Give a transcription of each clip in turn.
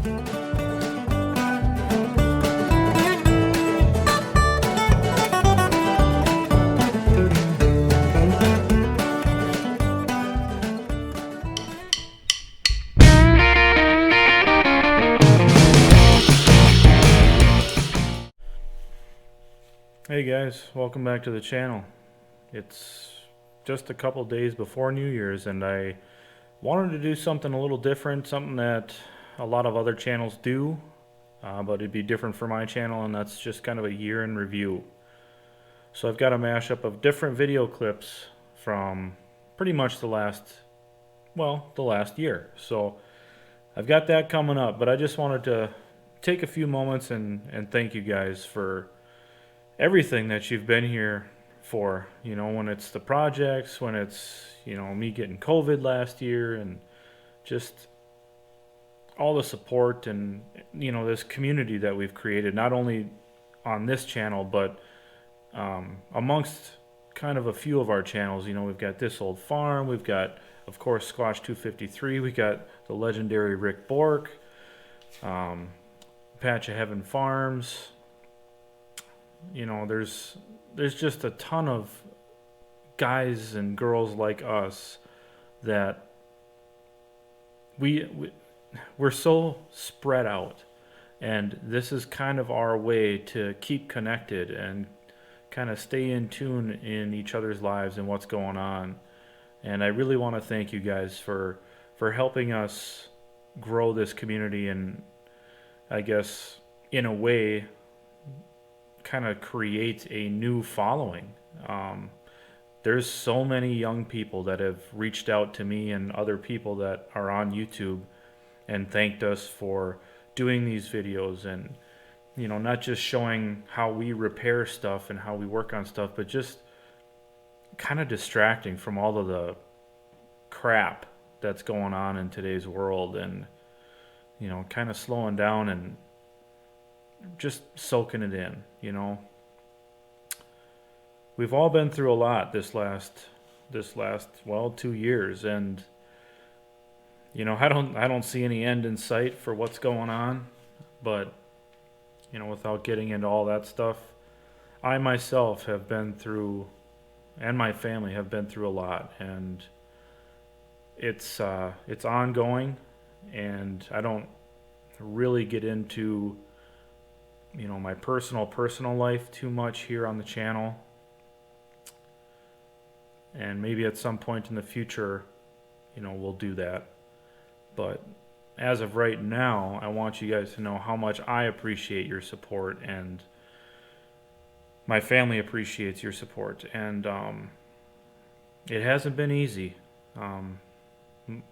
Hey guys, welcome back to the channel. It's just a couple days before New Year's and I wanted to do something a little different, something that a lot of other channels do, but it'd be different for my channel, and that's just kind of a year in review. So I've got a mashup of different video clips from pretty much the last year. So I've got that coming up, but I just wanted to take a few moments and thank you guys for everything that you've been here for, when it's the projects, when it's, me getting COVID last year, and just all the support and, this community that we've created, not only on this channel, but amongst kind of a few of our channels. We've got This Old Farm, we've got, of course, Squash 253, we got the legendary Rick Bork, Patch of Heaven Farms. There's just a ton of guys and girls like us that we're so spread out, and this is kind of our way to keep connected and kind of stay in tune in each other's lives and what's going on. And I really want to thank you guys for helping us grow this community, and I guess in a way kind of create a new following. There's so many young people that have reached out to me and other people that are on YouTube and thanked us for doing these videos, and not just showing how we repair stuff and how we work on stuff, but just kind of distracting from all of the crap that's going on in today's world, and kind of slowing down and just soaking it in. We've all been through a lot this last 2 years, and I don't see any end in sight for what's going on, but without getting into all that stuff, I myself have been through, and my family have been through a lot, and it's ongoing, and I don't really get into my personal life too much here on the channel. And maybe at some point in the future, we'll do that. But as of right now, I want you guys to know how much I appreciate your support, and my family appreciates your support. And it hasn't been easy.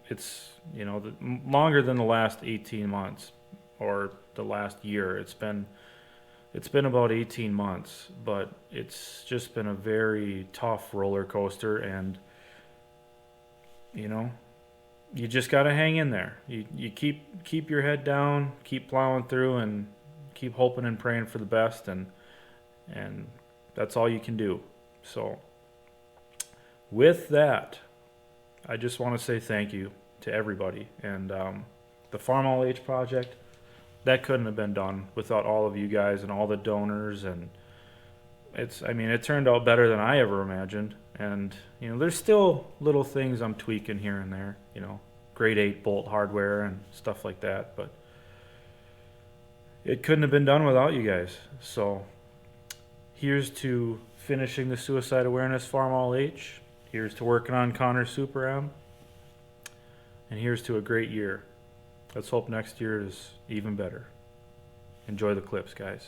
It's, longer than the last 18 months or the last year. It's been about 18 months, but it's just been a very tough roller coaster, and you just got to hang in there. You keep your head down, keep plowing through, and keep hoping and praying for the best, and that's all you can do. So with that, I just want to say thank you to everybody, and the Farm All H project, that couldn't have been done without all of you guys and all the donors, and it turned out better than I ever imagined. And there's still little things I'm tweaking here and there, grade 8 bolt hardware and stuff like that, but it couldn't have been done without you guys. So here's to finishing the Suicide Awareness Farm All H, here's to working on Connor Super M, and here's to a great year. Let's hope next year is even better. Enjoy the clips, guys.